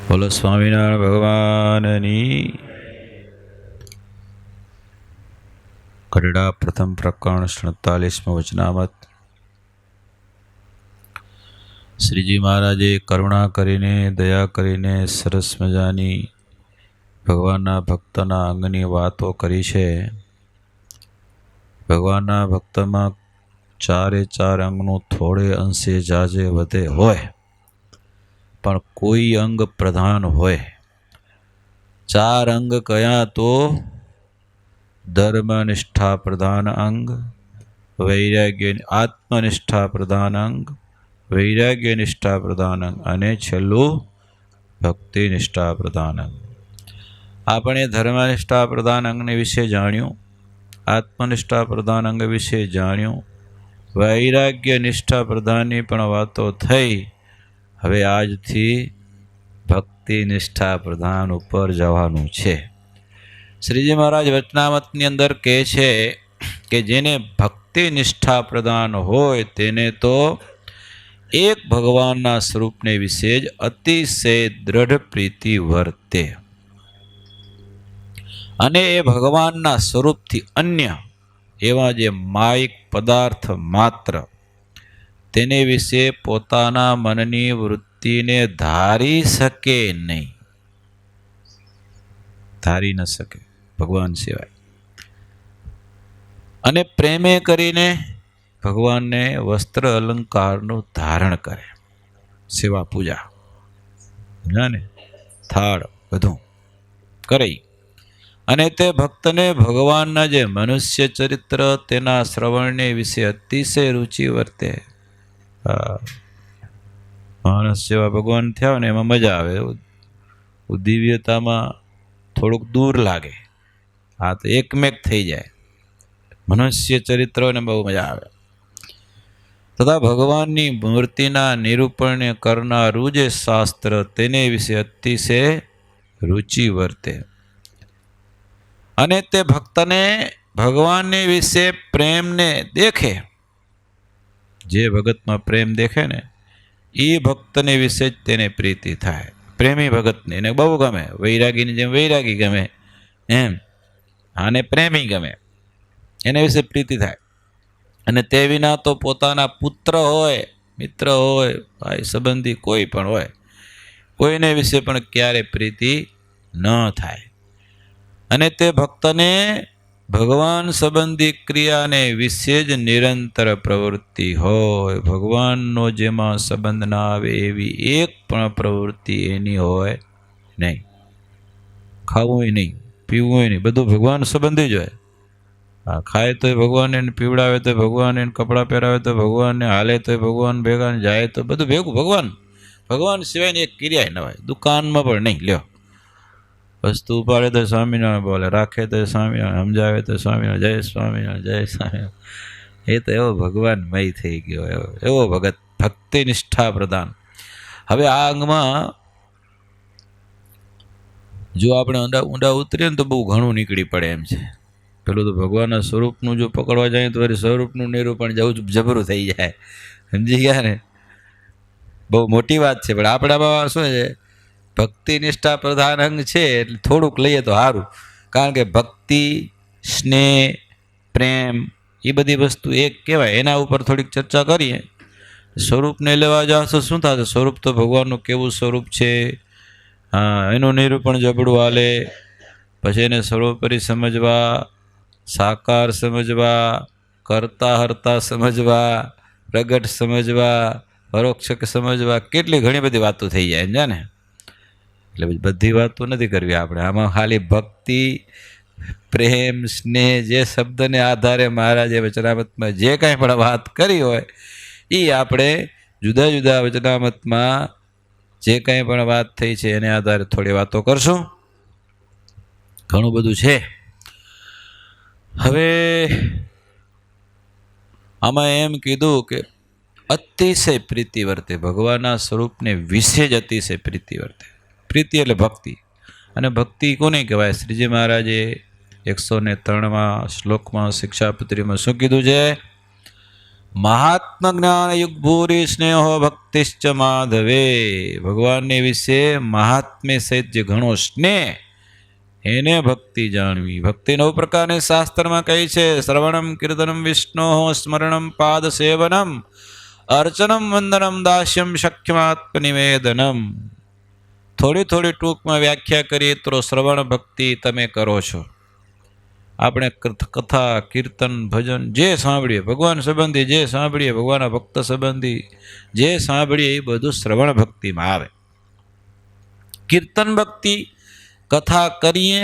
બોલો સ્વામિનારાયણ ભગવાનની. ગઢડા પ્રથમ પ્રકરણ 47મો વચનામત. શ્રીજી મહારાજે કરુણા કરીને, દયા કરીને સરસ મજાની ભગવાનના ભક્તના અંગની વાતો કરી છે. ભગવાનના ભક્તમાં ચારે ચાર અંગનું થોડે અંશે જાજે વધે હોય, પણ કોઈ અંગ પ્રધાન હોય. ચાર અંગ કયા તો ધર્મનિષ્ઠા પ્રધાન અંગ, વૈરાગ્ય આત્મનિષ્ઠા પ્રધાન અંગ, વૈરાગ્ય નિષ્ઠા પ્રધાન અંગ અને છેલ્લું ભક્તિ નિષ્ઠા પ્રધાન અંગ. આપણે ધર્મનિષ્ઠા પ્રધાન અંગને વિશે જાણ્યું, આત્મનિષ્ઠા પ્રધાન અંગ વિશે જાણ્યું, વૈરાગ્ય નિષ્ઠા પ્રધાનની પણ વાતો થઈ. હવે આજથી ભક્તિ નિષ્ઠા પ્રધાન ઉપર જવાનું છે. શ્રીજી મહારાજ વચનામતની અંદર કહે છે કે જેને ભક્તિ નિષ્ઠા પ્રધાન હોય તેને તો એક ભગવાનના સ્વરૂપને વિશે જ અતિશય દ્રઢ પ્રીતિ વર્તે, અને એ ભગવાનના સ્વરૂપથી અન્ય એવા જે માયિક પદાર્થ માત્ર તેને વિશે પોતાના મનની વૃત્તિને ધારી શકે નહીં, ધારી ન શકે ભગવાન સિવાય. અને પ્રેમે કરીને ભગવાનને વસ્ત્ર અલંકારનું ધારણ કરે, સેવા પૂજા ને થાળ બધું કરે. અને તે ભક્તને ભગવાનના જે મનુષ્ય ચરિત્ર તેના શ્રવણને વિશે અતિશય રુચિ વર્તે. માણસ જેવા ભગવાન થયા ને એમાં મજા આવે, દિવ્યતામાં થોડુંક દૂર લાગે. આ તો એકમેક થઈ જાય. મનુષ્ય ચરિત્રોને બહુ મજા આવે. તથા ભગવાનની મૂર્તિના નિરૂપણને કરનારું જે શાસ્ત્ર તેને વિશે અતિશય રુચિ વર્તે. અને તે ભક્તને ભગવાનને વિશે પ્રેમને દેખે. જે ભગતમાં પ્રેમ દેખે ને એ ભક્તને વિશે જ તેને પ્રીતિ થાય. પ્રેમી ભગતને એને બહુ ગમે. વૈરાગીની જેમ વૈરાગી ગમે એમ આને પ્રેમી ગમે, એને વિશે પ્રીતિ થાય. અને તે વિના તો પોતાના પુત્ર હોય, મિત્ર હોય, ભાઈ સંબંધી કોઈ પણ હોય, કોઈને વિશે પણ ક્યારે પ્રીતિ ન થાય. અને તે ભક્તને ભગવાન સંબંધી ક્રિયાને વિશે જ નિરંતર પ્રવૃત્તિ હોય. ભગવાનનો જેમાં સંબંધ ના આવે એવી એક પણ પ્રવૃત્તિ એની હોય નહીં. ખાવું નહીં, પીવું નહીં, બધું ભગવાન સંબંધી જ હોય. હા, ખાય તો ભગવાન એને પીવડાવે તો ભગવાન એને કપડાં પહેરાવે તો ભગવાનને, હાલે તો ભગવાન ભેગા, જાય તો બધું ભેગું ભગવાન. ભગવાન સિવાયની એક ક્રિયા ન હોય. દુકાનમાં પણ નહીં. લ્યો, વસ્તુ ઉપાડે તો સ્વામિનારાયણ બોલે, રાખે તો સ્વામિનારાયણ, સમજાવે તો સ્વામિનારાયણ, જય સ્વામિનારાયણ, જય સ્વામિનારાયણ. એ તો એવો ભગવાનમય થઈ ગયો, એવો ભગત, ભક્તિ નિષ્ઠા પ્રધાન. હવે આ અંગમાં જો આપણે ઊંડા ઉતરીએ ને તો બહુ ઘણું નીકળી પડે એમ છે. પેલું તો ભગવાનના સ્વરૂપનું જો પકડવા જાય તો વળી સ્વરૂપનું નિરૂપણ જબરું થઈ જાય. સમજી ગયા ને? બહુ મોટી વાત છે. પણ આપણામાં શું છે, ભક્તિ નિષ્ઠા પ્રધાન અંગ છે એટલે થોડુંક લઈએ તો સારું. કારણ કે ભક્તિ, સ્નેહ, પ્રેમ એ બધી વસ્તુ એક કહેવાય. એના ઉપર થોડીક ચર્ચા કરીએ. સ્વરૂપને લેવા જાઓ તો શું થશે? સ્વરૂપ તો ભગવાનનું કેવું સ્વરૂપ છે, હા, એનું નિરૂપણ જબડું હાલે. પછી એને સર્વોપરી સમજવા, સાકાર સમજવા, કરતા હરતા સમજવા, પ્રગટ સમજવા, પરોક્ષ સમજવા, કેટલી ઘણી બધી વાતો થઈ જાય છે ને. એટલે બધી વાતો નથી કરવી આપણે. આમાં ખાલી ભક્તિ, પ્રેમ, સ્નેહ જે શબ્દને આધારે મહારાજે વચનામતમાં જે કાંઈ પણ વાત કરી હોય એ આપણે જુદા જુદા વચનામતમાં જે કાંઈ પણ વાત થઈ છે એને આધારે થોડી વાતો કરશું. ઘણું બધું છે. હવે આમાં એમ કીધું કે અતિશય પ્રીતિ વર્તે, ભગવાનના સ્વરૂપને વિશે જ અતિશય પ્રીતિ વર્તે. પ્રીતિ એટલે ભક્તિ. અને ભક્તિ કોને કહેવાય? શ્રીજી મહારાજે 103મા શ્લોકમાં શિક્ષાપત્રીમાં શું કીધું છે? મહાત્મ જ્ઞાન યુગ ભૂરી સ્નેહો ભક્તિશ્ચ માધવે. ભગવાનને વિશે મહાત્મ્ય સહિત જે ઘણો સ્નેહ, એને ભક્તિ જાણવી. ભક્તિ 9 પ્રકારની શાસ્ત્રમાં કહી છે. શ્રવણમ કીર્તનમ વિષ્ણુ સ્મરણમ પાદ સેવનમ અર્ચનમ વંદનમ દાસ્યમ શક્યમાત્મનિવેદનમ. થોડી થોડી ટૂંકમાં વ્યાખ્યા કરીએ તો શ્રવણ ભક્તિ તમે કરો છો. આપણે કથા કીર્તન ભજન જે સાંભળીએ ભગવાન સંબંધી, જે સાંભળીએ ભગવાનના ભક્ત સંબંધી, જે સાંભળીએ એ બધું શ્રવણ ભક્તિમાં આવે. કીર્તન ભક્તિ, કથા કરીએ,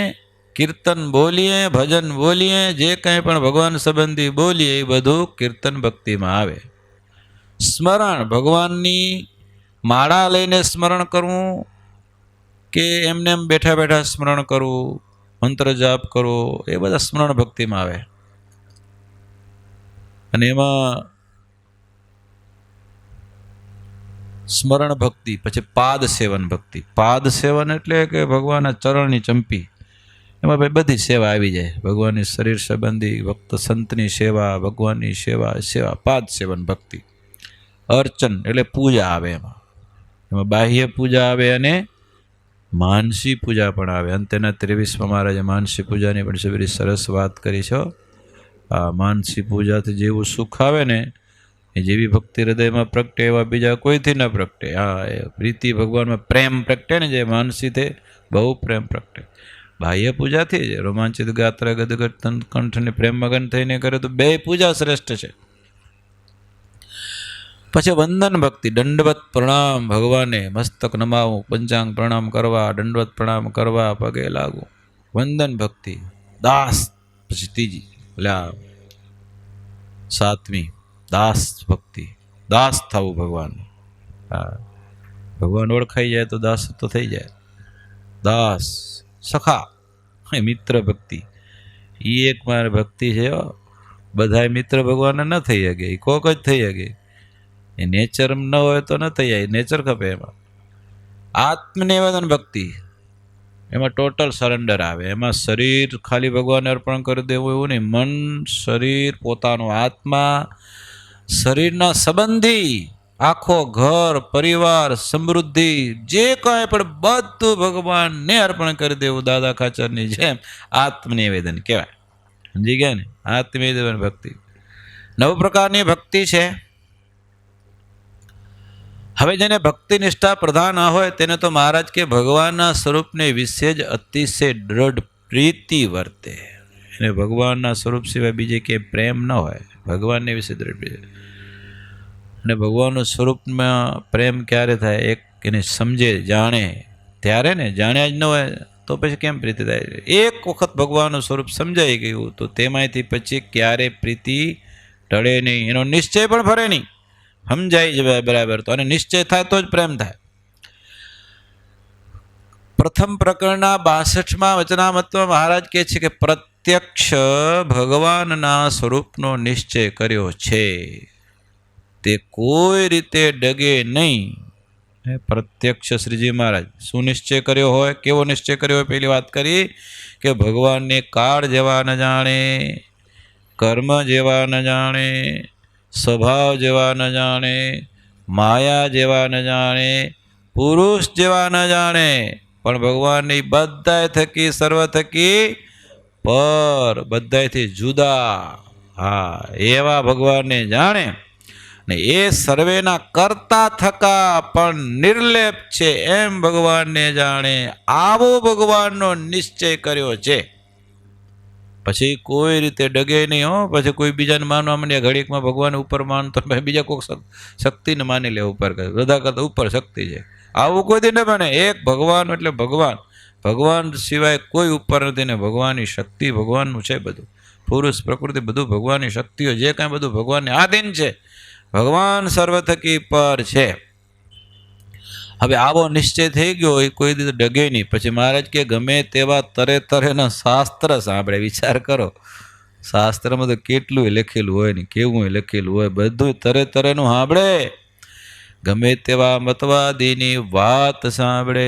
કીર્તન બોલીએ, ભજન બોલીએ, જે કંઈ પણ ભગવાન સંબંધી બોલીએ એ બધું કીર્તન ભક્તિમાં આવે. સ્મરણ, ભગવાનની માળા લઈને સ્મરણ કરવું કે એમને એમ બેઠા બેઠા સ્મરણ કરવું, મંત્ર જાપ કરવો, એ બધા સ્મરણ ભક્તિમાં આવે. અને એમાં સ્મરણ ભક્તિ પછી પાદ સેવન ભક્તિ. પાદ સેવન એટલે કે ભગવાનના ચરણની ચંપી, એમાં ભાઈ બધી સેવા આવી જાય. ભગવાનની શરીર સંબંધી, ભક્ત સંતની સેવા, ભગવાનની સેવા પાદ સેવન ભક્તિ. અર્ચન એટલે પૂજા આવે. એમાં બાહ્ય પૂજા આવે અને માનસી પૂજા પણ આવે. અંતેના 23માં મહારાજે માનસી પૂજાની પણ બધી સરસ વાત કરી છે. આ માનસી પૂજાથી જેવું સુખ આવે ને, એ જેવી ભક્તિ હૃદયમાં પ્રગટે એવા બીજા કોઈથી ન પ્રગટે. હા, એ પ્રીતિ ભગવાનમાં પ્રેમ પ્રગટે ને, જે માનસીથી બહુ પ્રેમ પ્રગટે. બાહ્ય પૂજાથી જ રોમાંચિત ગાત્ર ગદગદ કંઠને પ્રેમ મગન થઈને કરે તો બે પૂજા શ્રેષ્ઠ છે. પછી વંદન ભક્તિ, દંડવત પ્રણામ, ભગવાને મસ્તક નમાવું, પંચાંગ પ્રણામ કરવા, દંડવત પ્રણામ કરવા, પગે લાગવું, વંદન ભક્તિ. દાસ પછી ત્રીજી, એટલે 7મી દાસ ભક્તિ. દાસ થવું ભગવાન. હા, ભગવાન ઓળખાઈ જાય તો દાસ તો થઈ જાય. દાસ. સખા, મિત્ર ભક્તિ. એ એક મારે ભક્તિ છે. બધા મિત્ર ભગવાનને ન થઈ શકે, એ કોક જ થઈ શકે. એ નેચર ન હોય તો ન થઈ જાય, નેચર ખપે એમાં. આત્મનિવેદન ભક્તિ, એમાં ટોટલ સરેન્ડર આવે. એમાં શરીર ખાલી ભગવાનને અર્પણ કરી દેવું એવું નહીં. મન, શરીર, પોતાનો આત્મા, શરીરના સંબંધી, આખો ઘર પરિવાર, સમૃદ્ધિ, જે કાંઈ પણ બધું ભગવાનને અર્પણ કરી દેવું. દાદા ખાચરની જેમ આત્મનિવેદન કહેવાય. સમજી ગયા ને? આત્મનિવેદન ભક્તિ 9 પ્રકારની ભક્તિ છે. હવે જેને ભક્તિ નિષ્ઠા પ્રધાન હોય તેને તો મહારાજ કે ભગવાનના સ્વરૂપને વિશે જ અતિશય દ્રઢ પ્રીતિ વર્તે. એને ભગવાનના સ્વરૂપ સિવાય બીજે ક્યાંય પ્રેમ ન હોય. ભગવાનને વિશે દ્રઢ પ્રીતિ. અને ભગવાનનું સ્વરૂપમાં પ્રેમ ક્યારે થાય? એક એને સમજે, જાણે ત્યારે ને. જાણ્યા જ ન હોય તો પછી કેમ પ્રીતિ થાય? એક વખત ભગવાનનું સ્વરૂપ સમજાઈ ગયું તો તેમાંથી પછી ક્યારે પ્રીતિ ટળે નહીં, એનો નિશ્ચય પણ ફરે નહીં. સમજાઈ જવાય બરાબર તો, અને નિશ્ચય થાય તો જ પ્રેમ થાય. પ્રથમ પ્રકરણના 62માં વચનામૃતમાં મહારાજ કહે છે કે પ્રત્યક્ષ ભગવાનના સ્વરૂપનો નિશ્ચય કર્યો છે તે કોઈ રીતે ડગે નહીં. પ્રત્યક્ષ શ્રીજી મહારાજ શું નિશ્ચય કર્યો હોય? કેવો નિશ્ચય કર્યો હોય? પેલી વાત કરી કે ભગવાનને કાળ જેવા ન જાણે, કર્મ જેવા ન જાણે, સ્વભાવ જેવા ન જાણે, માયા જેવા ન જાણે, પુરુષ જેવા ન જાણે, પણ ભગવાનની બધાય થકી, સર્વ થકી પર, બધાયથી જુદા. હા, એવા ભગવાનને જાણે ને એ સર્વેના કરતા થકા પણ નિર્લેપ છે એમ ભગવાનને જાણે. આવો ભગવાનનો નિશ્ચય કર્યો છે. પછી કોઈ રીતે ડગે નહીં. પછી કોઈ બીજાને માનવા માંડ્યા ઘડીકમાં ભગવાન ઉપર માનતો, બીજા કોઈક શક્તિને માની લે ઉપર, બધા કરતા ઉપર શક્તિ છે. આવું કોઈ દી ન બને. એક ભગવાન એટલે ભગવાન. ભગવાન સિવાય કોઈ ઉપર નથી ને. ભગવાનની શક્તિ ભગવાનનું છે બધું. પુરુષ પ્રકૃતિ બધું ભગવાનની શક્તિઓ, જે કાંઈ બધું ભગવાનને આધીન છે. ભગવાન સર્વ થકી પર છે. હવે આવો નિશ્ચય થઈ ગયો, એ કોઈ દિવસ ડગે નહીં. પછી મહારાજ કે ગમે તેવા તરે તરેના શાસ્ત્ર સાંભળે. વિચાર કરો, શાસ્ત્રમાં તો કેટલું લખેલું હોય ને કેવું લખેલું હોય, બધું તરે તરેનું સાંભળે. ગમે તેવા મતવાદીની વાત સાંભળે.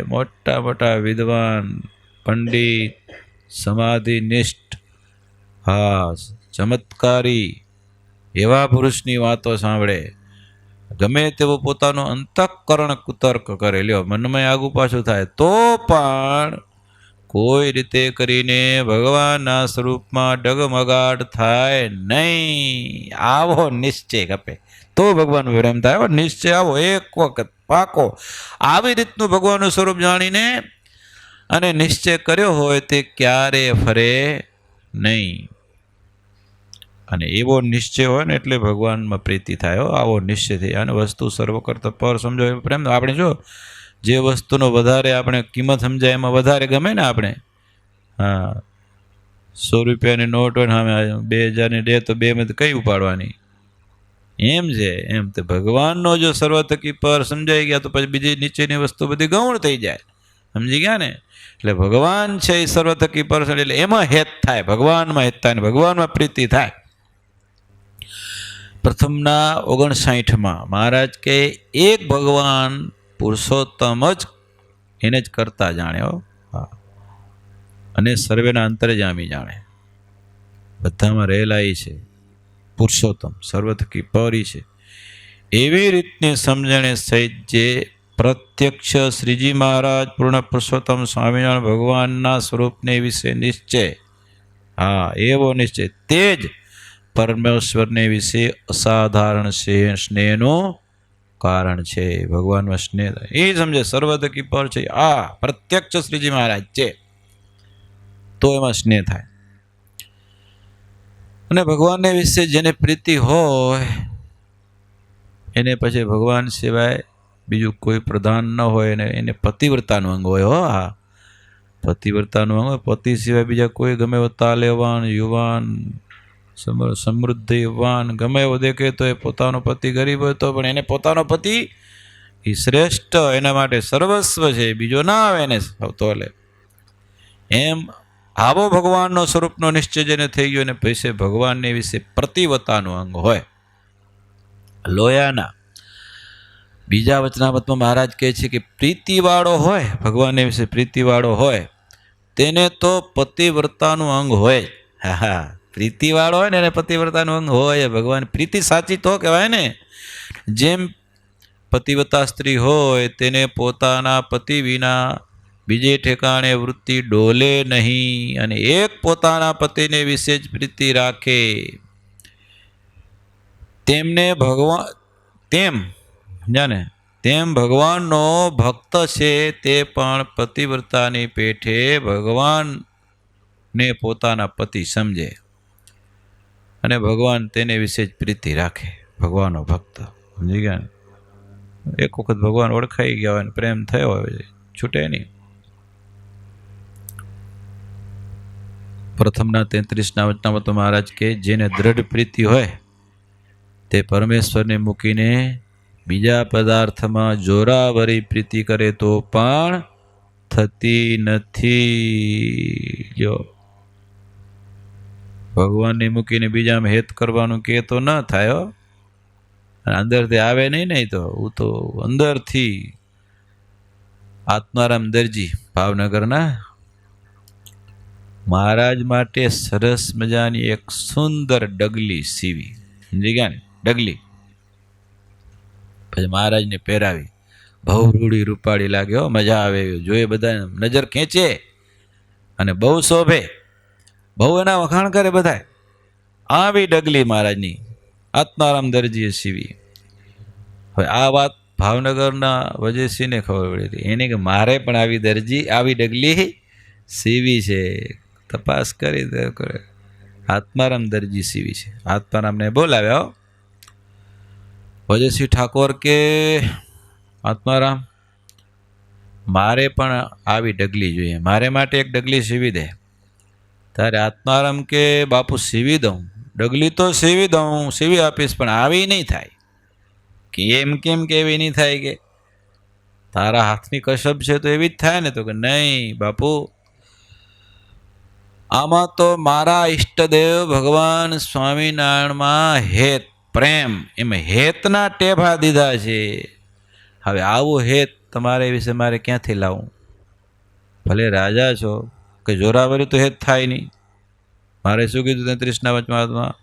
મોટા મોટા વિદ્વાન, પંડિત, સમાધિનિષ્ઠ, હા ચમત્કારી, એવા પુરુષની વાતો સાંભળે, ગમે તેવો પોતાનો અંતઃકરણ કુતર્ક કરે, લ્યો મનમાં આગુ પાછું થાય તો પણ કોઈ રીતે કરીને ભગવાનના સ્વરૂપમાં ડગમગાટ થાય નહીં. આવો નિશ્ચય ખપે તો ભગવાન પ્રેમ થાય. નિશ્ચય આવો એક વખત પાકો, આવી રીતનું ભગવાનનું સ્વરૂપ જાણીને અને નિશ્ચય કર્યો હોય તે ક્યારે ફરે નહીં. અને એવો નિશ્ચય હોય ને એટલે ભગવાનમાં પ્રીતિ થાય. આવો નિશ્ચય થઈ અને વસ્તુ સર્વ કરતા પર સમજો પ્રેમ. આપણે જો જે વસ્તુનો વધારે આપણે કિંમત સમજાય એમાં વધારે ગમે ને આપણે. હા, 100 રૂપિયાની નોટ હોય સામે 2000ની દે તો 2 કઈ ઉપાડવાની, એમ છે. એમ તો ભગવાનનો જો સર્વ થકી પર સમજાઈ ગયા તો પછી બીજી નીચેની વસ્તુ બધી ગૌણ થઈ જાય. સમજી ગયા ને? એટલે ભગવાન છે એ સર્વ થકી પર, એટલે એમાં હેત થાય, ભગવાનમાં હેત થાય ને ભગવાનમાં પ્રીતિ થાય. પ્રથમના 59માં મહારાજ કે એક ભગવાન પુરુષોત્તમ જ એને જ કરતા જાણ્યો, અને સર્વેના અંતર્યામી જાણે. બધામાં રહેલા એ છે પુરુષોત્તમ, સર્વ થકી પરી છે. એવી રીતની સમજણે સહિત જે પ્રત્યક્ષ શ્રીજી મહારાજ પૂર્ણ પુરુષોત્તમ સ્વામિનારાયણ ભગવાનના સ્વરૂપને વિશે નિશ્ચય, હા એવો નિશ્ચય, તે જ પરમેશ્વરને વિશે અસાધારણ સ્નેહનું કારણ છે. ભગવાનમાં સ્નેહ એ સમજે સર્વ થકી પર છે, આ પ્રત્યક્ષ શ્રીજી મહારાજ છે તો એમાં સ્નેહ થાય. અને ભગવાનને વિશે જેને પ્રીતિ હોય એને પછી ભગવાન સિવાય બીજું કોઈ પ્રધાન ન હોય ને એને પતિવ્રતાનું અંગ હોય. હા, પતિવ્રતાનું અંગ હોય. પતિ સિવાય બીજા કોઈ ગમે એવો તાલેવાન યુવાન સમૃદ્ધિવાન ગમે એવો દેખે તો એ પોતાનો પતિ ગરીબ હોય તો પણ એને પોતાનો પતિ એ શ્રેષ્ઠ, એના માટે સર્વસ્વ છે, બીજો ના આવે એને તો. એમ આવો ભગવાનનો સ્વરૂપનો નિશ્ચય જેને થઈ ગયો ને પછી ભગવાનને વિશે પ્રતિવતાનું અંગ હોય. લોયાના બીજા વચનામતમાં મહારાજ કહે છે કે પ્રીતિવાળો હોય, ભગવાનને વિશે પ્રીતિવાળો હોય તેને તો પતિવ્રતાનું અંગ હોય. હા હા, પ્રીતિવાળો હોય ને એને પતિવ્રતાનું અંગ હોય. ભગવાન પ્રીતિ સાચી તો કહેવાય ને. જેમ પતિવ્રતા સ્ત્રી હોય તેને પોતાના પતિ વિના બીજે ઠેકાણે વૃત્તિ ડોલે નહીં અને એક પોતાના પતિને વિશે જ પ્રીતિ રાખે, તેમને ભગવાન તેમ ભગવાનનો ભક્ત છે તે પણ પતિવ્રતાની પેઠે ભગવાનને પોતાના પતિ સમજે અને ભગવાન તેને વિશે જ પ્રીતિ રાખે. ભગવાનનો ભક્ત સમજી ગયા ને? એક વખત ભગવાન ઓળખાઈ ગયા હોય ને પ્રેમ થયો હોય છૂટે નહીં. પ્રથમના 33ના વચનામતો મહારાજ કે જેને દ્રઢ પ્રીતિ હોય તે પરમેશ્વરને મૂકીને બીજા પદાર્થમાં જોરાવરી પ્રીતિ કરે તો પણ થતી નથી. જો ભગવાનને મૂકીને બીજામાં હેત કરવાનું કે તો ન થાય. અંદરથી આવે નહીં તો હું તો અંદરથી આત્મારામ દરજી ભાવનગરના મહારાજ માટે સરસ મજાની એક સુંદર ડગલી સીવી. સમજી ગયા ને? ડગલી પછી મહારાજને પહેરાવી, બહુ રૂડી રૂપાળી લાગે, મજા આવે, જોઈએ બધા નજર ખેંચે અને બહુ શોભે, બહુ એના વખાણ કરે બધા. આવી ડગલી મહારાજની આત્મારામ દરજીએ સીવી. હવે આ વાત ભાવનગરના વજયસિંહને ખબર પડી હતી. એને કે મારે પણ આવી ડગલી સીવી છે. તપાસ કરી કરે આત્મારામ દરજી સીવી છે. આત્મારામને બોલાવ્યા. વજયસિંહ ઠાકોર કે આત્મારામ મારે પણ આવી ડગલી જોઈએ, મારે માટે એક ડગલી સીવી દે. તારે આત્મારામ કે બાપુ સીવી દઉં, ડગલી તો સીવી દઉં, સીવી આપીશ, પણ આવી નહીં થાય. કેમ કે એવી નહીં થાય? કે તારા હાથની કસબ છે તો એવી જ થાય ને? તો કે નહીં બાપુ, આમાં તો મારા ઈષ્ટદેવ ભગવાન સ્વામિનારાયણમાં હેત પ્રેમ, એમાં હેતના ટેભા દીધા છે. હવે આવું હેત તમારે વિશે મારે ક્યાંથી લાવું? ભલે રાજા છો કે જોરાવરી તો હેત થાય નહીં. મારે શું કીધું 33ના વચનામતમાં?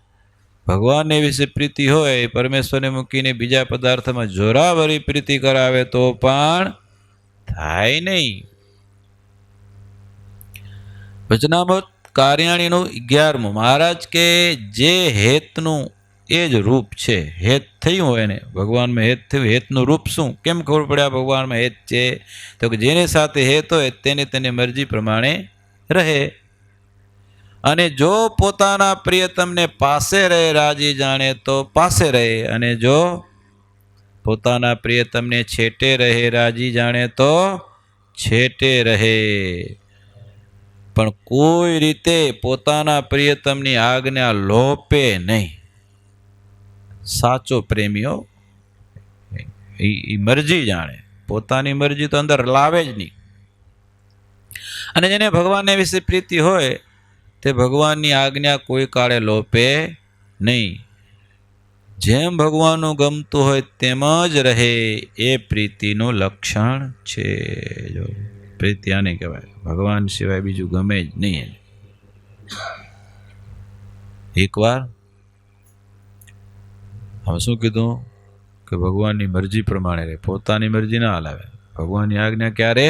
ભગવાનને વિશે પ્રીતિ હોય, પરમેશ્વરને મૂકીને બીજા પદાર્થમાં જોરાવરી પ્રીતિ કરાવે તો પણ થાય નહીં. વચનામૃત કાર્યાણીનું 11મું. મહારાજ કે જે હેતનું એ જ રૂપ છે. હેત થયું હોય ને, ભગવાનમાં હેત થયું. હેતનું રૂપ શું? કેમ ખબર પડે આ ભગવાનમાં હેત છે? તો કે જેની સાથે હેત હોય તેને તેની મરજી પ્રમાણે રહે. અને જો પોતાના પ્રિયતમને પાસે રહે રાજી જાણે તો પાસે રહે, અને જો પોતાના પ્રિયતમને છેટે રહે રાજી જાણે તો છેટે રહે. પણ કોઈ રીતે પોતાના પ્રિયતમની આજ્ઞા લોપે નહીં. સાચો પ્રેમીઓ એ મરજી જાણે, પોતાની મરજી તો અંદર લાવે જ નહીં. અને જેને ભગવાનને વિશે પ્રીતિ હોય તે ભગવાનની આજ્ઞા કોઈ કાળે લોપે નહીં. જેમ ભગવાનનું ગમતું હોય તેમ જ રહે એ પ્રીતિનું લક્ષણ છે. જો પ્રીતિ આને કહેવાય, ભગવાન સિવાય બીજું ગમે જ નહીં. એકવાર હવે શું કીધું કે ભગવાનની મરજી પ્રમાણે રહે, પોતાની મરજી ના હલાવે. ભગવાનની આજ્ઞા ક્યારે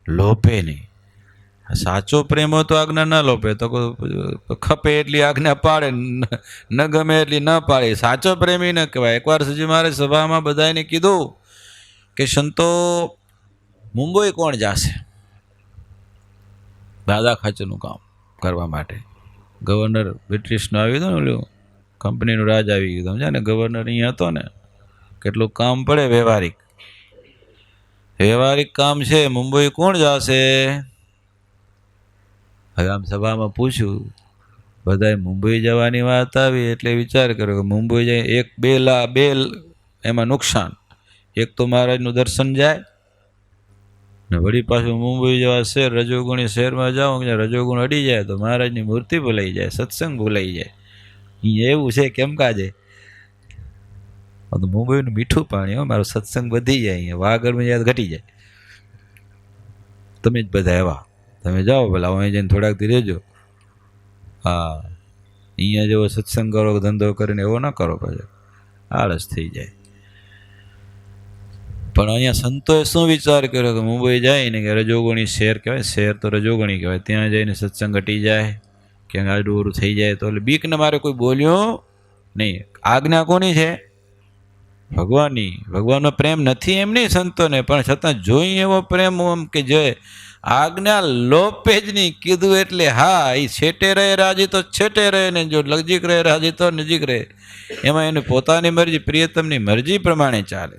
લોપે નહીં. સાચો પ્રેમ હોય તો આજ્ઞા ના લોપે, તો ખપે એટલી આજ્ઞા પાડે, ન ગમે એટલી ન પાડે. સાચો પ્રેમી ન કહેવાય. એકવાર શ્રીજી મહારાજ સભામાં બધાને કીધું કે સંતો મુંબઈ કોણ જાશે દાદા ખાચરનું કામ કરવા માટે? ગવર્નર બ્રિટિશનો આવી ગયો ને, ઓલું કંપનીનું રાજ આવી ગયું, સમજ્યા ને? ગવર્નર અહીંયા હતો ને, કેટલું કામ પડે, વ્યવહારિક કામ છે. મુંબઈ કોણ જશે? હવે આમ સભામાં પૂછ્યું, બધાએ મુંબઈ જવાની વાત આવી એટલે વિચાર કર્યો કે મુંબઈ જાય એક બે એમાં નુકસાન. એક તો મહારાજનું દર્શન જાય ને વળી પાછું મુંબઈ જેવા શહેર, રજોગુણી શહેરમાં જાઓ, રજોગુણ અડી જાય તો મહારાજની મૂર્તિ ભૂલાઈ જાય, સત્સંગ ભૂલાઈ જાય. અહીંયા એવું છે કેમ કાજે? તો મુંબઈનું મીઠું પાણી, મારો સત્સંગ વધી જાય, અહીંયા વાગડમાં જાય ઘટી જાય. તમે જ બધા એવા, તમે જાઓ ભલા, અહીં જઈને થોડાક દી રહેજો. હા, અહીંયા જેવો સત્સંગ કરો, ધંધો કરીને એવો ના કરો, પછી આળસ થઈ જાય. પણ અહીંયા સંતોએ શું વિચાર કર્યો કે મુંબઈ જાય ને કે રજોગુણી શહેર કહેવાય, શહેર તો રજોગુણી કહેવાય, ત્યાં જઈને સત્સંગ ઘટી જાય, ક્યાંક આડું થઈ જાય તો એટલે બીકને મારે કોઈ બોલ્યો નહીં. આજ્ઞા કોની છે? ભગવાનની. ભગવાનનો પ્રેમ નથી એમ નહીં સંતોને, પણ છતાં જોઈ એવો પ્રેમ આમ કે જે આજ્ઞા લોપે જ નહીં. કીધું એટલે હા, એ છેટે રહે રાજી તો છેટે રહે, ને જો નજીક રહે રાજી તો નજીક રહે. એમાં એને પોતાની મરજી, પ્રિયતમની મરજી પ્રમાણે ચાલે.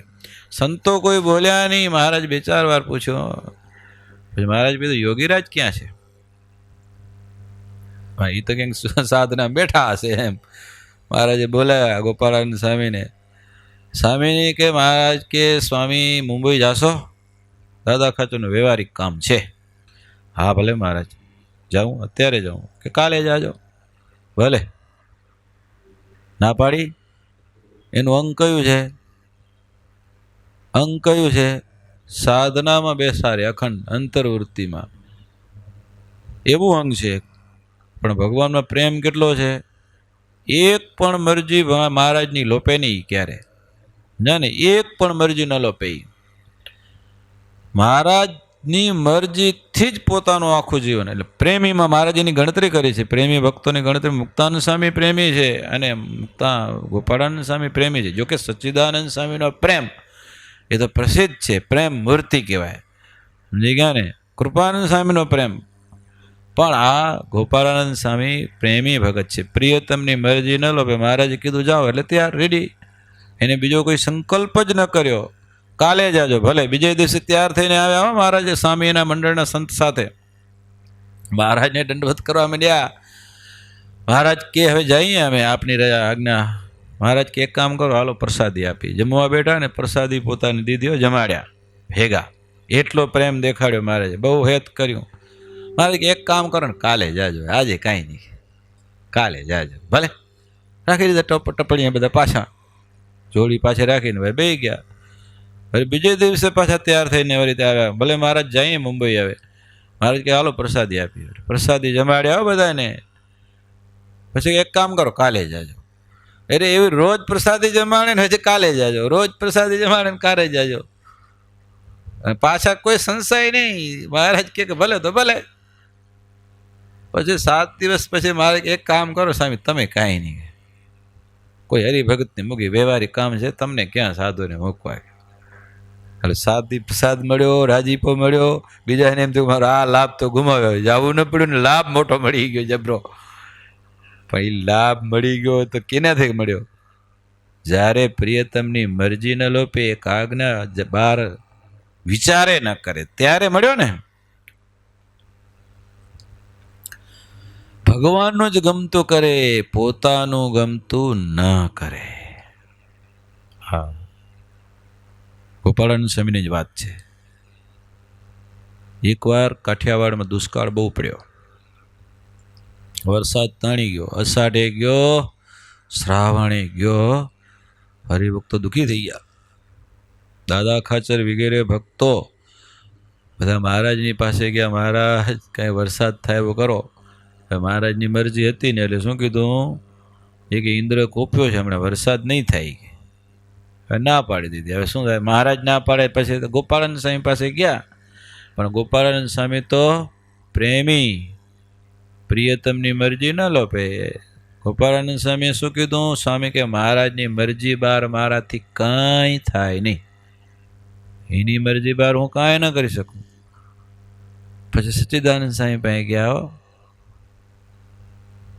સંતો કોઈ બોલ્યા નહીં. મહારાજ બે ચાર વાર પૂછ્યો, પછી મહારાજ કીધું યોગીરાજ ક્યાં છે? હા, એ તો ક્યાંક સાધના બેઠા હશે એમ. મહારાજે બોલાયા ગોપાળાનંદ સ્વામીને. સ્વામીને કે મહારાજ કે સ્વામી મુંબઈ જાશો? દાદા ખાચરનું વ્યવહારિક કામ છે. હા ભલે મહારાજ, જાઉં, અત્યારે જાઉં કે કાલે જાજો? ભલે. ના પાડી? એનું અંગ કયું છે? અંગ કયું છે? સાધનામાં બેસાડે, અખંડ અંતર્વૃત્તિમાં, એવું અંગ છે. પણ ભગવાનમાં પ્રેમ કેટલો છે? એક પણ મરજી મહારાજની લોપે નહીં ક્યારે. ના ને, એક પણ મરજી ન લોપે. મહારાજની મરજીથી જ પોતાનું આખું જીવન. એટલે પ્રેમીમાં મહારાજની ગણતરી કરી છે. પ્રેમી ભક્તોની ગણતરી. મુક્તાનંદ સ્વામી પ્રેમી છે અને ગોપાળાનંદ સ્વામી પ્રેમી છે. જોકે સચ્ચિદાનંદ સ્વામીનો પ્રેમ એ તો પ્રસિદ્ધ છે, પ્રેમ મૂર્તિ કહેવાય, સમજી ગયા ને? કૃપાનંદ સ્વામીનો પ્રેમ. પણ આ ગોપાળાનંદ સ્વામી પ્રેમી ભગત છે. પ્રિયતમની મરજી ન લોપે. મહારાજે કીધું જાઓ એટલે તૈયાર, રેડી. એને બીજો કોઈ સંકલ્પ જ ન કર્યો. કાલે જાજો, ભલે. બીજે દિવસે તૈયાર થઈને આવ્યા મહારાજે સ્વામી એના મંડળના સંત સાથે. મહારાજને દંડવત કરવા માંડ્યા. મહારાજ કે હવે જઈએ અમે, આપની આજ્ઞા. મહારાજ કે એક કામ કરો, હાલો પ્રસાદી આપી. જમવા બેઠા ને પ્રસાદી પોતાની દીદીઓ જમાડ્યા ભેગા. એટલો પ્રેમ દેખાડ્યો મહારાજે, બહુ હેત કર્યું. મહારાજ કે એક કામ કરો ને કાલે જાજો, આજે કાંઈ નહીં, કાલે જાજો. ભલે. રાખી દીધા ટપડીયા બધા પાછા, જોડી પાછે રાખીને ભાઈ બે ગયા. પછી બીજે દિવસે પાછા તૈયાર થઈને એવી રીતે આવ્યા. ભલે મહારાજ જઈએ મુંબઈ આવે. મહારાજ કે હાલો પ્રસાદી આપી. પ્રસાદી જમાડ્યા બધાને. પછી એક કામ કરો, કાલે જાજો. એટલે એવી રોજ પ્રસાદી જમાડે ને હજી કાલે જાજો, રોજ પ્રસાદી જમાડે ને કાલે જાજો, પાછા કોઈ સંશય નહીં. મહારાજ કે ભલે તો ભલે. પછી 7 દિવસ પછી મારે એક કામ કરો સ્વામી, તમે કાંઈ નહીં, કોઈ હરિભગતની મૂકી, વ્યવહારિક કામ છે, તમને ક્યાં સાધુને મૂકવા. એટલે પ્રસાદ મળ્યો, રાજીપો મળ્યો, બીજાને એમ થયું મારો આ લાભ તો ગુમાવ્યો, જવું ન પડ્યું ને લાભ મોટો મળી ગયો જબરો. પણ એ લાભ મળી ગયો તો કેનાથી મળ્યો? જ્યારે પ્રિયતમની મરજી ન લોપે, એક આજ્ઞા બહાર વિચારે ન કરે ત્યારે મળ્યો ને. ભગવાનનું જ ગમતું કરે, પોતાનું ગમતું ન કરે. હા, ગોપાળાનંદ સ્વામીની જ વાત છે. એકવાર કાઠિયાવાડમાં દુષ્કાળ બહુ પડ્યો, વરસાદ તાણી ગયો, અષાઢે ગયો, શ્રાવણે ગયો, હરિભક્તો દુઃખી થઈ ગયા. દાદા ખાચર વગેરે ભક્તો બધા મહારાજની પાસે ગયા, મહારાજ કાંઈ વરસાદ થાય એવો કરો. મહારાજની મરજી હતી ને એટલે શું કીધું, એ કે ઇન્દ્ર કોપ્યો છે, હમણાં વરસાદ નહીં થાય. ના પાડી દીધી. હવે શું થાય, મહારાજ ના પાડે પછી તો ગોપાળાનંદ સ્વામી પાસે ગયા. પણ ગોપાળાનંદ સ્વામી તો પ્રેમી, પ્રિયતમની મરજી ન લોપે. ગોપાળાનંદ સ્વામીએ શું કીધું, સ્વામી કે મહારાજની મરજી બહાર મારાથી કાંઈ થાય નહીં, એની મરજી બહાર હું કાંઈ ન કરી શકું. પછી સચ્ચિદાનંદ સ્વામી પાસે ગયા.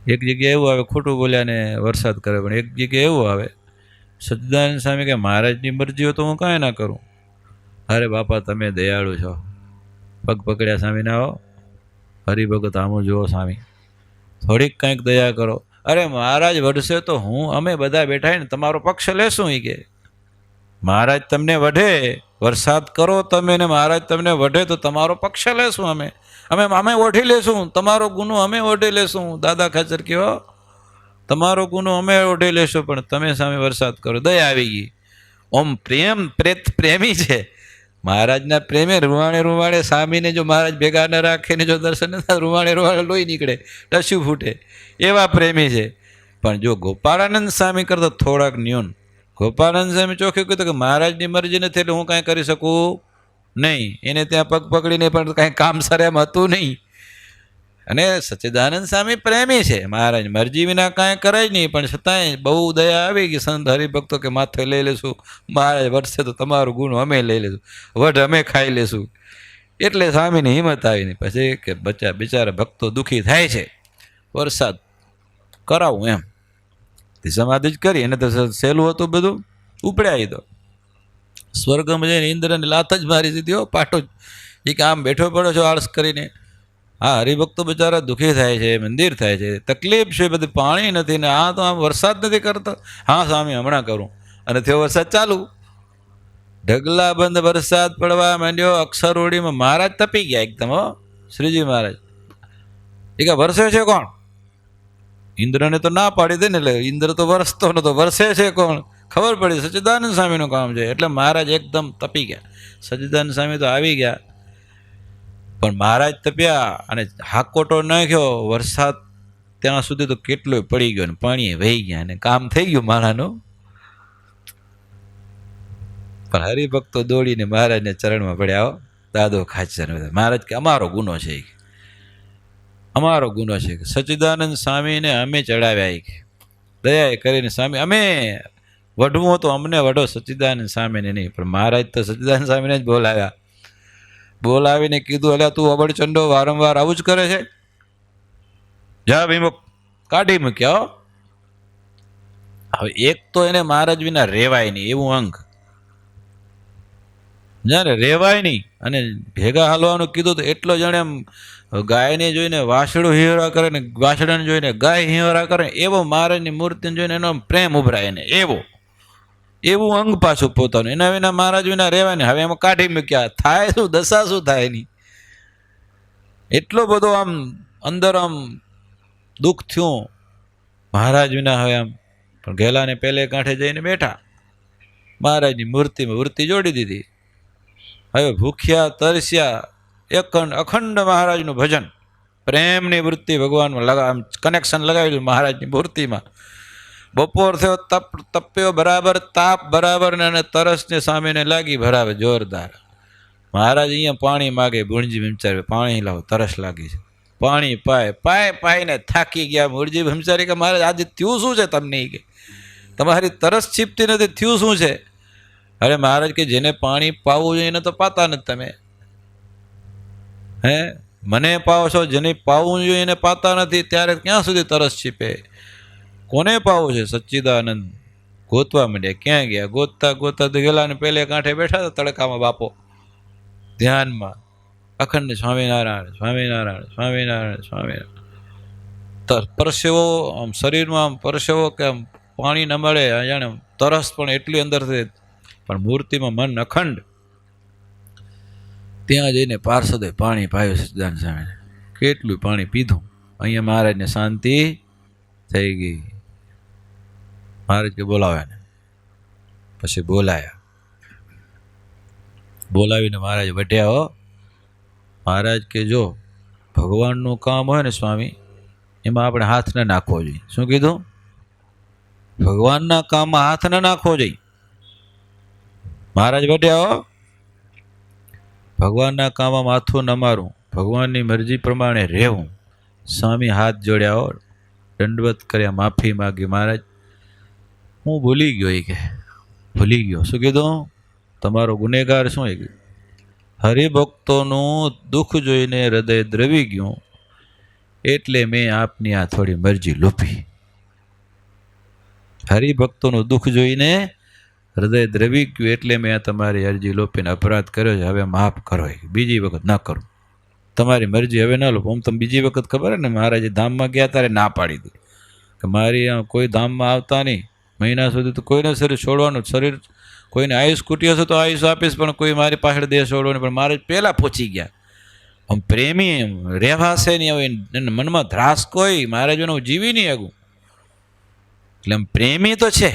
એક જગ્યાએ એવું આવે ખોટું બોલ્યા ને વરસાદ કરે, પણ એક જગ્યાએ એવું આવે સચ્ચિદાનંદ સ્વામી કે મહારાજની મરજી હોય તો હું કાંઈ ના કરું. અરે બાપા તમે દયાળુ છો, પગ પકડ્યા સ્વામી ના હો, હરિભગત આમું જુઓ સ્વામી, થોડીક કંઈક દયા કરો. અરે મહારાજ વઢશે તો અમે બધા બેઠા ને તમારો પક્ષ લેશું. એ કે મહારાજ તમને વઢે, વરસાદ કરો તમે ને મહારાજ તમને વઢે તો તમારો પક્ષ લેશું અમે ઓઢી લેશું, તમારો ગુનો અમે ઓઢી લેશું. દાદા ખાચર કહો તમારો ગુનો અમે ઓઢી લેશું, પણ તમે સામે વરસાદ કરો. દયા આવી ગઈ. ઓમ પ્રેમી છે, મહારાજના પ્રેમે રૂવાણે રૂવાણે સ્વામીને જો મહારાજ ભેગા ન રાખે ને જો દર્શન ન થાય, રૂવાણે રૂવાણે લોહી નીકળે, ડસ્યું ફૂટે, એવા પ્રેમી છે. પણ જો ગોપાળાનંદ સ્વામી કરતા થોડાક ન્યૂન, ગોપાળાનંદ સ્વામી ચોખ્ખું કીધું કે મહારાજની મરજી નથી એટલે હું કાંઈ કરી શકું નહીં. એને ત્યાં પગ પકડીને પણ કાંઈ કામ સર એમ હતું નહીં. અને સચ્ચિદાનંદ સ્વામી પ્રેમી છે, મહારાજ મરજી વિના કાંઈ કરે જ નહીં, પણ છતાંય બહુ દયા આવી ગઈ. સંત હરિભક્તો કે માથે લઈ લેશું, મહારાજ વરસે તો તમારું ગુણ અમે લઈ લેશું, વઢ અમે ખાઈ લેશું. એટલે સ્વામીની હિંમત આવી નહીં. પછી કે બિચારા ભક્તો દુઃખી થાય છે, વરસાદ કરાવું એમ તે સમાધિ જ કરી. એને તો સહેલું હતું બધું, ઉપડ્યા. તો સ્વર્ગમાં જઈને ઇન્દ્રને લાત જ મારી દીધી હો, પાટો જ. એ કે આમ બેઠો પડો છો આળસ કરીને. હા, હરિભક્તો બિચારા દુઃખી થાય છે, મંદિર થાય છે, તકલીફ છે, બધી પાણી નથી ને આ તો આમ વરસાદ નથી કરતો. હા સ્વામી હમણાં કરું. અને થયો વરસાદ ચાલુ, ઢગલા બંધ વરસાદ પડવા માંડ્યો. અક્ષરોડીમાં મહારાજ તપી ગયા એકદમ. હો શ્રીજી મહારાજ એ કે વરસે છે કોણ? ઇન્દ્રને તો ના પાડી દે ને, એટલે ઇન્દ્ર તો વરસતો નતો, વરસે છે કોણ ખબર પડી, સચ્ચિદાનંદ સ્વામીનું કામ છે. એટલે મહારાજ એકદમ તપી ગયા. સચ્ચિદાનંદ સ્વામી તો આવી ગયા, પણ મહારાજ તપ્યા અને હાકોટો નાખ્યો. વરસાદ ત્યાં સુધી તો કેટલોય પડી ગયો ને પાણી વહી ગયા ને કામ થઈ ગયું મારાનું. પણ હરિભક્તો દોડીને મહારાજને ચરણમાં પડ્યા. દાદો ખાચર મહારાજ કે અમારો ગુનો છે, અમારો ગુનો છે. સચ્ચિદાનંદ સ્વામીને અમે ચડાવ્યા, કે દયા કરીને સ્વામી અમે વઢવું તો અમને વઢો, સચ્ચિદાનંદ સ્વામીને નહીં. પણ મહારાજ તો સચ્ચિદાનંદ સ્વામીને જ બોલાવ્યા. બોલાવીને કીધું અલ્યા તું અબડચંડો વારંવાર આવું જ કરે છે, જા વિમુખ, કાઢી મૂક્યા. હવે એક તો એને મહારાજ વિના રેવાય નહીં એવું અંગ, જ્યારે રેવાય નહીં. અને ભેગા હાલવાનું કીધું તો એટલો જણે એમ ગાયને જોઈને વાછડું હિંવરા કરે ને વાછડાને જોઈને ગાય હિંવરા કરે, એવો મહારાજની મૂર્તિને જોઈને એનો પ્રેમ ઉભરાય ને એવું અંગ પાછું પોતાનું. એના વિના મહારાજ વિના રહેવાય ને. હવે એમાં કાઢી મૂક્યા, થાય શું, દશા શું થાય નહીં. એટલો બધો આમ અંદર આમ દુઃખ થયું મહારાજ વિના. હવે આમ પણ ઘેલાને પહેલે કાંઠે જઈને બેઠા, મહારાજની મૂર્તિમાં વૃત્તિ જોડી દીધી. હવે ભૂખ્યા તરસ્યા, અખંડ મહારાજનું ભજન, પ્રેમની વૃત્તિ ભગવાનમાં આમ કનેક્શન લગાવેલું મહારાજની મૂર્તિમાં. બપોર થયો, તપ તપ્યો બરાબર, તાપ બરાબર ને અને તરસને સામેને લાગી બરાબર જોરદાર. મહારાજ અહીંયા પાણી માગે, ભુણજી ભીમચારી પાણી લાવો, તરસ લાગી છે. પાણી પાય પાય પાયને થાકી ગયા. ભુણજી ભીમચારી કે મહારાજ આજે થયું શું છે તમને? કે તમારી તરસ છીપતી નથી, થયું શું છે? અરે મહારાજ કે જેને પાણી પાવું જોઈએ એને તો પાતા નથી તમે. હે મને પાવો છો, જેને પાવું જોઈએ એને પાતા નથી, ત્યારે ક્યાં સુધી તરસ છીપે? કોને પાવું છે? સચ્ચિદાનંદ ગોતવા માંડ્યા. ક્યાં ગયા? ગોતતા ગોતતા તો ગેલા ને પેલે કાંઠે બેઠા હતા તડકામાં બાપો, ધ્યાનમાં અખંડ સ્વામિનારાયણ સ્વામિનારાયણ સ્વામિનારાયણ સ્વામિનારાયણ. પરસેવો આમ શરીરમાં આમ પરસેવો કે આમ પાણી ન મળે, જાણે તરસ પણ એટલી અંદરથી, પણ મૂર્તિમાં મન અખંડ. ત્યાં જઈને પાર્ષદે પાણી પાયું સચ્ચિદાનંદ સ્વામીને. કેટલું પાણી પીધું. અહીંયા મહારાજને શાંતિ થઈ ગઈ. મહારાજ કે બોલાવે ને, પછી બોલાયા. બોલાવીને મહારાજ વઢ્યા. હો મહારાજ કે જો ભગવાનનું કામ હોય ને સ્વામી, એમાં આપણે હાથ ન નાખવો જોઈએ. શું કીધું? ભગવાનના કામમાં હાથ ન નાખવો જોઈએ. મહારાજ વઢ્યા. હો ભગવાનના કામમાં માથું ન મારું, ભગવાનની મરજી પ્રમાણે રહેવું. સ્વામી હાથ જોડ્યા. હો દંડવત કર્યા, માફી માગી. મહારાજ હું ભૂલી ગયો. એ કે ભૂલી ગયો. શું કીધું? તમારો ગુનેગાર શું? એ હરિભક્તોનું દુઃખ જોઈને હૃદય દ્રવી ગયું, એટલે મેં આપની આ થોડી મરજી લોપી. હરિભક્તોનું દુઃખ જોઈને હૃદય દ્રવી ગયું એટલે મેં આ તમારી અરજી લોપીને અપરાધ કર્યો છે, હવે માફ કરો. બીજી વખત ના કરું. તમારી મરજી હવે ના લો. આમ તમે બીજી વખત ખબર ને મહારાજે ધામમાં ગયા ત્યારે ના પાડી દી કે મારી કોઈ ધામમાં આવતા નહીં, મહિના સુધી તો કોઈને શરીર છોડવાનું. શરીર કોઈને આયુષ ખૂટી હશે તો આયુષ આપીશ, પણ કોઈ મારી પાછળ દેહ છોડવાની. પણ મારે પહેલાં પહોંચી ગયા. આમ પ્રેમી રહેવાશે નહીં, હવે એને મનમાં ધ્રાસ કોઈ મહારાજોને હું જીવી નહીં આગું. એટલે આમ પ્રેમી તો છે,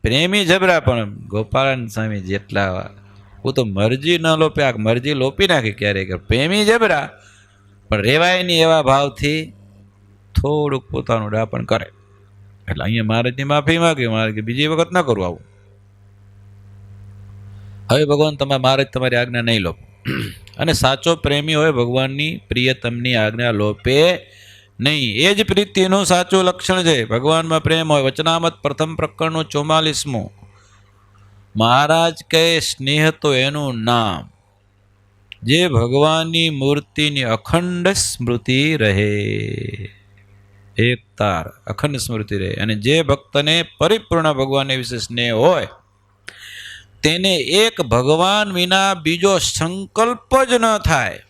પ્રેમી જબરા, પણ ગોપાળાનંદ સ્વામી જેટલા હું તો મરજી ન લોપે, આ મરજી લોપી નાખી ક્યારેક. પ્રેમી જબરા, પણ રેવાય નહીં એવા ભાવથી થોડુંક પોતાનું ડાપણ કરે. એટલે અહીંયા મહારાજની માફી માગી. મહારાજ કે બીજી વખત ન કરું આવું. હવે ભગવાન તમારે મહારાજ તમારી આજ્ઞા નહીં લો. અને સાચો પ્રેમી હોય ભગવાનની પ્રિયતમની આજ્ઞા લોપે નહીં. એ જ પ્રીતિનું સાચું લક્ષણ છે. ભગવાનમાં પ્રેમ હોય. વચનામત પ્રથમ પ્રકરણનું 44મું. મહારાજ કહે સ્નેહ તો એનું નામ, જે ભગવાનની મૂર્તિની અખંડ સ્મૃતિ રહે. એક તાર અખંડ સ્મૃતિ રહે. અને જે ભક્તને પરિપૂર્ણ ભગવાનને વિશે સ્નેહ હોય, તેને એક ભગવાન વિના બીજો સંકલ્પ જ ન થાય.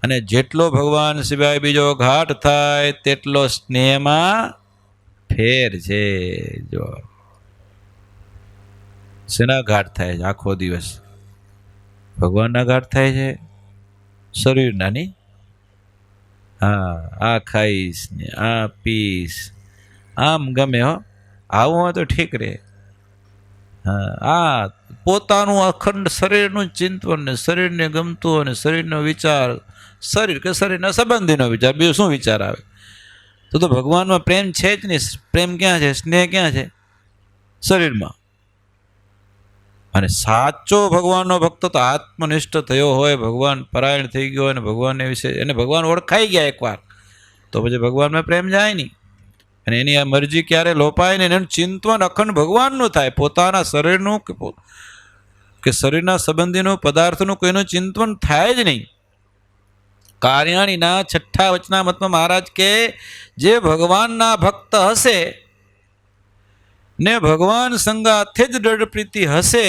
અને જેટલો ભગવાન સિવાય બીજો ઘાટ થાય તેટલો સ્નેહમાં ફેર છે. જો શેના ઘાટ થાય છે? આખો દિવસ ભગવાનના ઘાટ થાય છે, શરીરના નહીં. હા, આ ખાઈશ ને આ પીશ, આમ ગમે. હો આવું હોય તો ઠીક રહે. હા, આ પોતાનું અખંડ શરીરનું ચિંતન ને શરીરને ગમતું અને શરીરનો વિચાર, શરીર કે શરીરના સંબંધીનો વિચાર, બીજું શું વિચાર આવે? તો ભગવાનમાં પ્રેમ છે જ નહીં. પ્રેમ ક્યાં છે? સ્નેહ ક્યાં છે? શરીરમાં. અને સાચો ભગવાનનો ભક્ત તો આત્મનિષ્ઠ થયો હોય, ભગવાન પરાયણ થઈ ગયો હોય, અને ભગવાનને વિશે એને ભગવાન ઓળખાઈ ગયા એકવાર, તો પછી ભગવાનમાં પ્રેમ જાય નહીં. અને એની આ મરજી ક્યારે લોપાય ને એનું ચિંતન અખંડ ભગવાનનું થાય. પોતાના શરીરનું કે શરીરના સંબંધીનું પદાર્થનું કોઈનું ચિંતન થાય જ નહીં. કાર્યાણીના 6ઠ્ઠા વચનામતમાં મહારાજ કે જે ભગવાનના ભક્ત હશે ને ભગવાન સંગાથે જ દૃઢ પ્રીતિ હશે,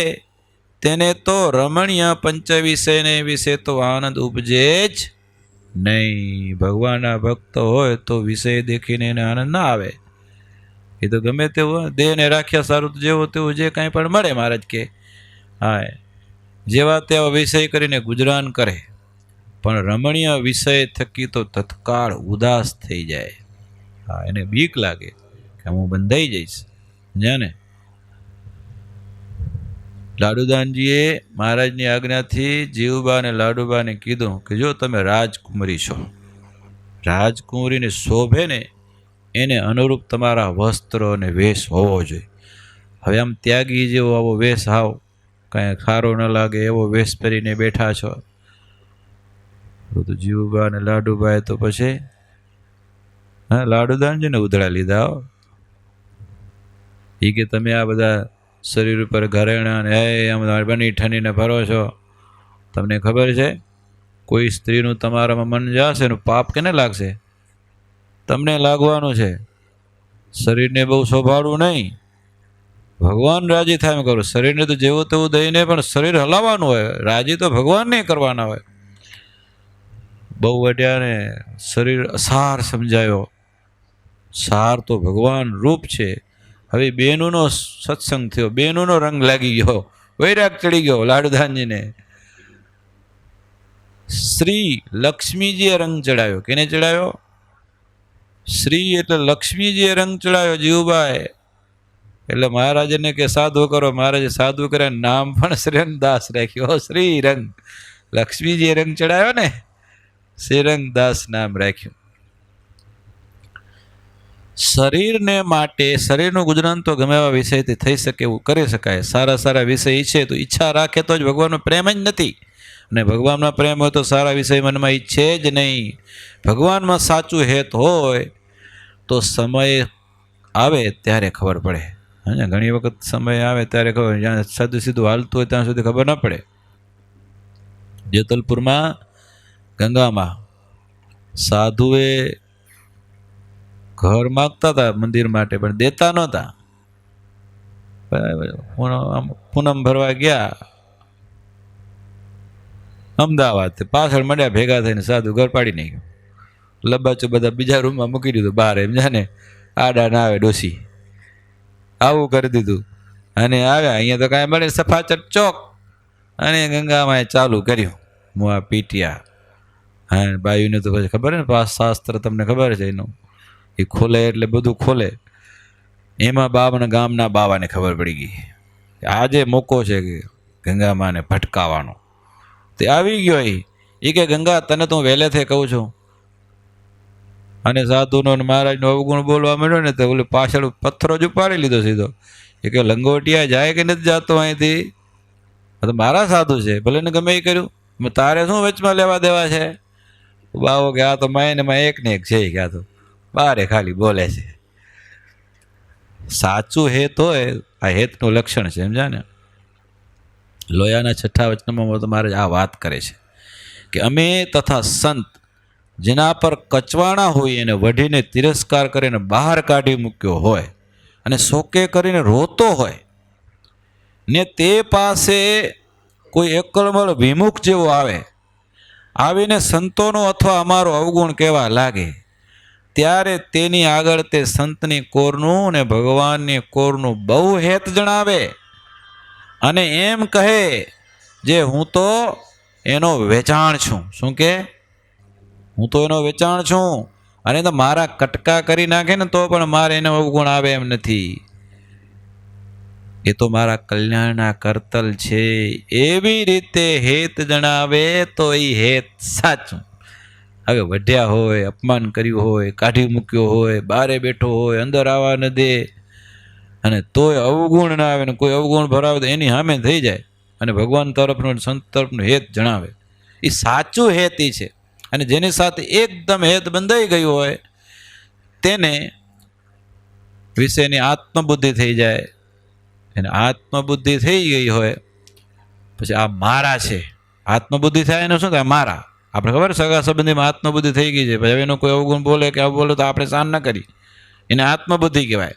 તેને તો રમણીય પંચવિષયને વિશે તો આનંદ ઉપજે જ નહીં. ભગવાનના ભક્ત હોય તો વિષય દેખીને એને આનંદ ના આવે. એ તો ગમે તેવું દેહને રાખ્યા સારું, જેવો તેવું જે કાંઈ પણ મળે. મહારાજ કે હા, જેવા તેવા વિષય કરીને ગુજરાન કરે, પણ રમણીય વિષય થકી તો તત્કાળ ઉદાસ થઈ જાય. હા, એને બીક લાગે કે હું બંધાઈ જઈશ. ને લાડુદાનજીએ મહારાજની આજ્ઞાથી જીવબા અને લાડુબાને કીધું કે જો તમે રાજકુમારી છો, રાજકુમારીને શોભે ને એને અનુરૂપ તમારા વસ્ત્ર અને વેશ હોવો જોઈએ. હવે આમ ત્યાગી જેવો આવો વેશ હાવ કાંઈ ખારો ન લાગે એવો વેશ પહેરીને બેઠા છો તો જીવુબા અને લાડુભાઈ તો પછી હા લાડુદાનજીને ઉધડા લીધા હો. એ કે તમે આ બધા શરીર ઉપર ઘરેણા ને આમ બની ઠનીને ફરો છો, તમને ખબર છે કોઈ સ્ત્રીનું તમારામાં મન જશે એનું પાપ કેને લાગશે? તમને લાગવાનું છે. શરીરને બહુ શોભાડવું નહીં, ભગવાન રાજી થાય એમ કરું. શરીરને તો જેવું તેવું દઈને પણ શરીર હલાવવાનું હોય, રાજી તો ભગવાનને કરવાના હોય. બહુ વઢ્યાને શરીર અસાર સમજાયો, સાર તો ભગવાન રૂપ છે. હવે બેનુનો સત્સંગ થયો, બેનુનો રંગ લાગી ગયો, વૈરાગ ચડી ગયો લાડુદાનજીને. શ્રી લક્ષ્મીજીએ રંગ ચડાવ્યો. કેને ચડાવ્યો? શ્રી એટલે લક્ષ્મીજીએ રંગ ચડાવ્યો જીવુભાઈ. એટલે મહારાજને કે સાધુ કરો, મહારાજે સાધુ કર્યા, નામ પણ શ્રીરંગદાસ રાખ્યો. શ્રી રંગ લક્ષ્મીજીએ રંગ ચડાવ્યો ને, શ્રીરંગદાસ નામ રાખ્યું. શરીરને માટે શરીરનું ગુજરાન તો ગમે એવા વિષયથી થઈ શકે એવું કરી શકાય. સારા સારા વિષય ઈચ્છે તો ઈચ્છા રાખે તો જ ભગવાનનો પ્રેમ જ નથી. અને ભગવાનનો પ્રેમ હોય તો સારા વિષય મનમાં ઈચ્છે જ નહીં. ભગવાનમાં સાચું હેત હોય તો સમય આવે ત્યારે ખબર પડે. હા, ઘણી વખત સમય આવે ત્યારે ખબર, જ્યાં સાદું સીધું હાલતું હોય ત્યાં સુધી ખબર ન પડે. જેતલપુરમાં ગંગામાં સાધુએ ઘર માગતા હતા મંદિર માટે, પણ દેતા નહોતા. પૂનમ ભરવા ગયા અમદાવાદ, પાછળ મળ્યા ભેગા થઈને, સાધુ ઘર પાડી નાખ્યું. લબાચું બધા બીજા રૂમમાં મૂકી દીધું બહાર, એમ જાને આડા ના આવે ડોસી, આવું કરી દીધું. અને આવ્યા અહીંયા તો કાંઈ મળે, સફાચટ ચોક, અને ગંગામાં ચાલુ કર્યું મુઆ પીટિયા. હા, બાયુને તો પછી ખબર ને, શાસ્ત્ર તમને ખબર છે એનું, એ ખોલે એટલે બધું ખોલે. એમાં બાબના ગામના બાવાને ખબર પડી ગઈ આજે મોકો છે કે ગંગામાને ભટકાવાનો. તે આવી ગયો. એ કે ગંગા તને તો હું વહેલેથી કહું છું. અને સાધુનો મહારાજનો અવગુણ બોલવા માંડ્યો ને તો ઓલું પાછળ પથ્થરો જ ઉપાડી લીધો સીધો. એ કે લંગોટિયા જાય કે નથી જતો અહીંથી? તો મારા સાધુ છે, ભલે ને ગમે એ કર્યું, તારે શું વચમાં લેવા દેવા છે? બાવો કે આ તો માયને એક ને એક છે, કે આ તો બારે ખાલી બોલે છે. સાચું હેત હોય, આ હેતનું લક્ષણ છે, સમજા ને. લોયાના 6 વચનમાં તો મારે આ વાત કરે છે કે અમે તથા સંત જેના પર કચવાણા હોય એને વઢીને તિરસ્કાર કરીને બહાર કાઢી મૂક્યો હોય અને શોકે કરીને રોતો હોય ને તે પાસે કોઈ એકલમલ વિમુખ જેવો આવે, આવીને સંતોનો અથવા અમારો અવગુણ કહેવા લાગે, ત્યારે તેની આગળ તે સંતની કોરનું ને ભગવાનની કોરનું બહુ હેત જણાવે અને એમ કહે જે હું તો એનો વેચાણ છું. શું કે? હું તો એનો વેચાણ છું. અને તો મારા કટકા કરી નાખે ને તો પણ મારે એનો અવગુણ આવે એમ નથી. એ તો મારા કલ્યાણના કરતલ છે. એવી રીતે હેત જણાવે તો એ હેત સાચું. હવે વઢ્યા હોય, અપમાન કર્યું હોય, કાઢી મૂક્યો હોય, બારે બેઠો હોય, અંદર આવવા ન દે, અને તોય અવગુણ ના આવે ને કોઈ અવગુણ ભરાવે તો એની સામે થઈ જાય અને ભગવાન તરફનું સંત તરફનું હેત જણાવે, એ સાચું હેત છે. અને જેની સાથે એકદમ હેત બંધાઈ ગયું હોય તેને વિશેની આત્મબુદ્ધિ થઈ જાય. એને આત્મબુદ્ધિ થઈ ગઈ હોય પછી આ મારા છે, આત્મબુદ્ધિ થાય એનું શું થાય? મારા. આપણે ખબર સગા સંબંધીમાં આત્મબુદ્ધિ થઈ ગઈ છે, પછી એનો કોઈ અવગુણ બોલે કે આવું બોલે તો આપણે સહન ન કરી, એને આત્મબુદ્ધિ કહેવાય.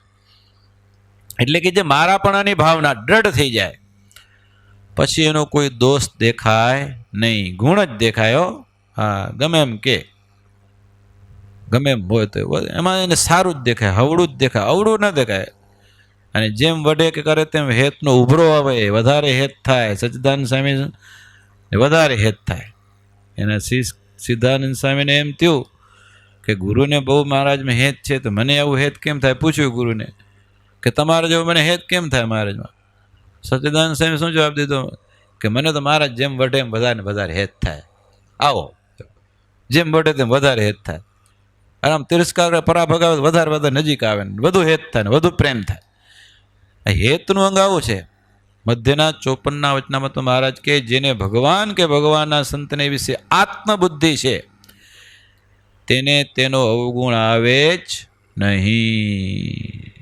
એટલે કે જે મારાપણાની ભાવના દ્રઢ થઈ જાય પછી એનો કોઈ દોષ દેખાય નહીં, ગુણ જ દેખાયો. હા, ગમે એમ કે ગમે એમ હોય તો એમાં એને સારું જ દેખાય, હવડું જ દેખાય, અવળું ન દેખાય. અને જેમ વડે કે કરે તેમ હેતનો ઉભરો આવે, વધારે હેત થાય. સચ્ચિદાનંદ સ્વામી વધારે હેત થાય. એના સિદ્ધાનંદ સ્વામીને એમ થયું કે ગુરુને બહુ મહારાજમાં હેત છે, તો મને આવું હેત કેમ થાય? પૂછ્યું ગુરુને કે તમારે જેવું મને હેત કેમ થાય મહારાજમાં? સચ્ચિદાનંદ સ્વામી શું જવાબ દીધો કે મને તો મહારાજ જેમ વઢે એમ વધારે હેત થાય. આવો જેમ વઢે તેમ વધારે હેત થાય. અને આમ તિરસ્કાર કરે, પરાભગ આવે, વધારે વધારે નજીક આવે ને વધુ હેત થાય ને વધુ પ્રેમ થાય. આ હેતનું અંગ આવું છે. મધ્યના 54ના વચનામાં તો મહારાજ કે જેને ભગવાન કે ભગવાનના સંતને વિશે આત્મબુદ્ધિ છે તેને તેનો અવગુણ આવે જ નહીં.